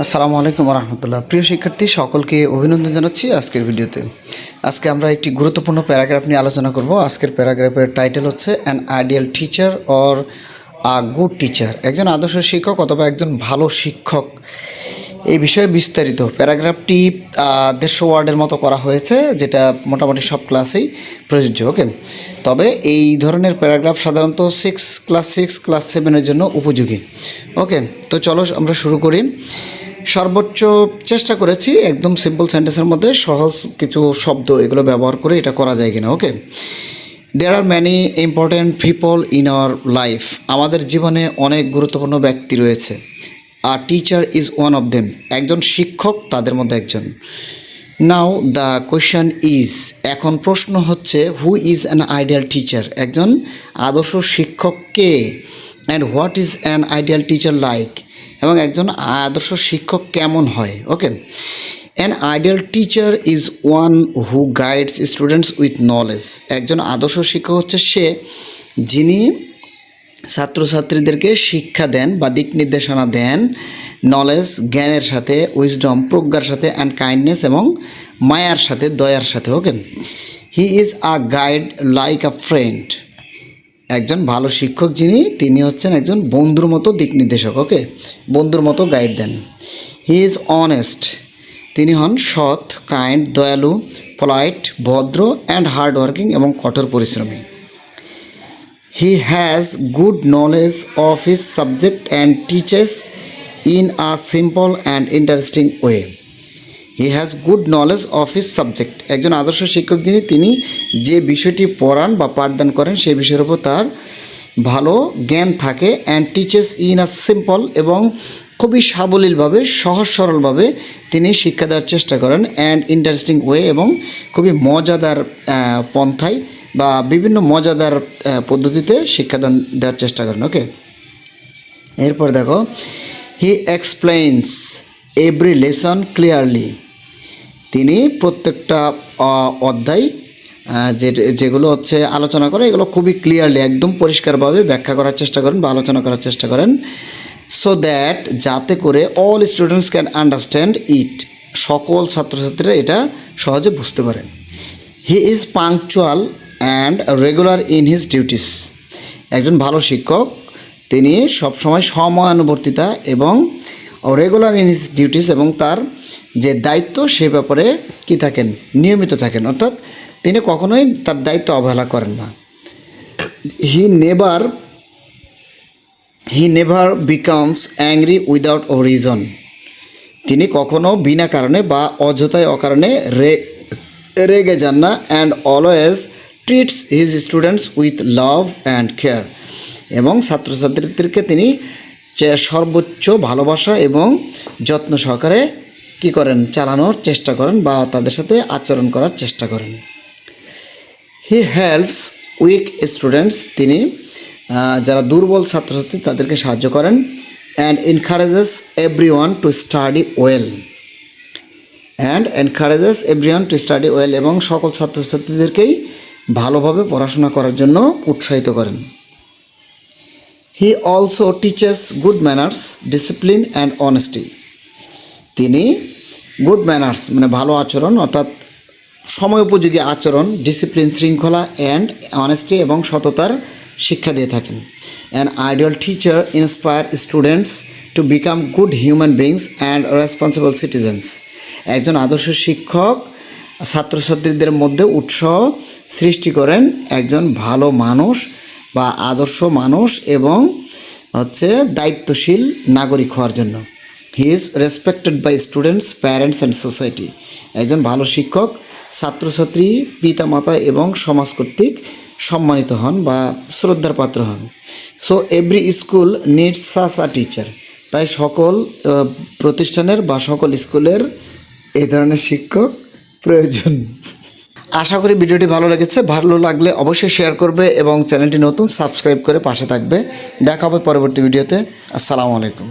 আসসালামু আলাইকুম রহমতুল্লাহ। প্রিয় শিক্ষার্থী সকলকে অভিনন্দন জানাচ্ছি। আজকের ভিডিওতে আজকে আমরা একটি গুরুত্বপূর্ণ প্যারাগ্রাফ নিয়ে আলোচনা করব। আজকের প্যারাগ্রাফের টাইটেল হচ্ছে an ideal teacher or a good teacher. একজন আদর্শ শিক্ষক অথবা একজন ভালো শিক্ষক, এই বিষয়ে বিস্তারিত প্যারাগ্রাফটি 150 ওয়ার্ডের মতো করা হয়েছে, যেটা মোটামুটি সব ক্লাসেই প্রযোজ্য। ওকে, তবে এই ধরনের প্যারাগ্রাফ সাধারণত ক্লাস 7 জন্য উপযোগী। ওকে, তো চলো আমরা শুরু করি। সর্বোচ্চ চেষ্টা করেছি একদম সিম্পল সেন্টেন্সের মধ্যে সহজ কিছু শব্দ এগুলো ব্যবহার করে এটা করা যায় কিনা। Okay, there are many important people in our life. আমাদের জীবনে অনেক গুরুত্বপূর্ণ ব্যক্তি রয়েছে। A teacher is one of them. একজন শিক্ষক তাদের মধ্যে একজন। নাও দ্য কোয়েশ্চেন ইজ, এখন প্রশ্ন হচ্ছে who is an ideal teacher, একজন আদর্শ শিক্ষক কে, and what is an ideal teacher like, এবং একজন আদর্শ শিক্ষক কেমন হয়। Okay, an ideal teacher is one who guides students with knowledge. একজন আদর্শ শিক্ষক হচ্ছে সে যিনি ছাত্রছাত্রীদেরকে শিক্ষা দেন বা দিক নির্দেশনা দেন নলেজ জ্ঞানের সাথে, উইজডম প্রজ্ঞার সাথে, অ্যান্ড কাইন্ডনেস এবং মায়ার সাথে, দয়ার সাথে। Okay, he is a guide like a friend. একজন ভালো শিক্ষক তিনি হচ্ছেন একজন বন্ধুর মতো দিক নির্দেশক। ওকে, বন্ধুর মতো গাইড দেন। হি ইজ অনেস্ট, তিনি হন সৎ, কাইন্ড দয়ালু, পলাইট ভদ্র, অ্যান্ড হার্ড ওয়ার্কিং এবং কঠোর পরিশ্রমী। He has good knowledge of his subject and teaches in a simple and interesting way. He has good knowledge of his subject. একজন আদর্শ শিক্ষক তিনি যে বিষয়টি পড়ান বা পাঠদান করেন সেই বিষয়ের উপর তার ভালো জ্ঞান থাকে। And teaches in a simple, এবং খুবই সাবলীলভাবে সহজ সরলভাবে তিনি শিক্ষা দেওয়ার চেষ্টা করেন। অ্যান্ড ইন্টারেস্টিং ওয়ে, এবং খুবই মজাদার পন্থায় বা বিভিন্ন মজাদার পদ্ধতিতে শিক্ষাদান দেওয়ার চেষ্টা করেন। ওকে, এরপর দেখো, হি এক্সপ্লেইনস এভরি লেসন ক্লিয়ারলি। তিনি প্রত্যেকটা অধ্যায় যেগুলো হচ্ছে আলোচনা করে এগুলো খুবই ক্লিয়ারলি একদম পরিষ্কারভাবে ব্যাখ্যা করার চেষ্টা করেন বা আলোচনা করার চেষ্টা করেন। সো দ্যাট, যাতে করে all students can understand it, সকল ছাত্রছাত্রীরা এটা সহজে বুঝতে পারেন। He is punctual and regular in his duties. একজন ভালো শিক্ষক তিনি সবসময় সময়ানুবর্তিতা এবং রেগুলার ইন হিজ ডিউটিস, এবং তার যে দায়িত্ব সে ব্যাপারে কি থাকেন, নিয়মিত থাকেন, অর্থাৎ তিনি কখনোই তার দায়িত্ব অবহেলা করেন না। He never becomes angry without a reason. তিনি কখনো বিনা কারণে বা অযথায় অকারণে রেগে যান না। And always treats his students with love and care, এবং ছাত্রছাত্রীদেরকে তিনি সর্বোচ্চ ভালোবাসা এবং যত্ন সহকারে কী করেন, চালানোর চেষ্টা করেন বা তাদের সাথে আচরণ করার চেষ্টা করেন। হি হেল্পস উইক স্টুডেন্টস, তিনি যারা দুর্বল ছাত্রছাত্রী তাদেরকে সাহায্য করেন। And encourages everyone to study well, এবং সকল ছাত্রছাত্রীদেরকেই ভালোভাবে পড়াশোনা করার জন্য উৎসাহিত করেন। He also teaches good manners, discipline and honesty. তিনি গুড ম্যানার্স মানে ভালো আচরণ, অর্থাৎ সময় উপযোগী আচরণ, ডিসিপ্লিন শৃঙ্খলা, অ্যান্ড অনেস্টি এবং সততার শিক্ষা দিয়ে থাকেন। An ideal teacher inspire students to become good human beings and responsible citizens. একজন আদর্শ শিক্ষক ছাত্রছাত্রীদের মধ্যে উৎসাহ সৃষ্টি করেন একজন ভালো মানুষ বা আদর্শ মানুষ এবং দায়িত্বশীল নাগরিক হওয়ার জন্য। He is respected by students, parents and society. একজন ভালো শিক্ষক ছাত্রছাত্রী, পিতামাতা এবং সমাজ কর্তৃক সম্মানিত হন বা শ্রদ্ধার পাত্র হন। So every school needs such a teacher. তাই সকল প্রতিষ্ঠানের বা সকল স্কুলের এই ধরনের শিক্ষক প্রয়োজন। আশা করি ভিডিওটি ভালো লেগেছে। ভালো লাগলে অবশ্যই শেয়ার করবে এবং চ্যানেলটি নতুন সাবস্ক্রাইব করে পাশে থাকবে। দেখা হবে পরবর্তী ভিডিওতে। আসসালামু আলাইকুম।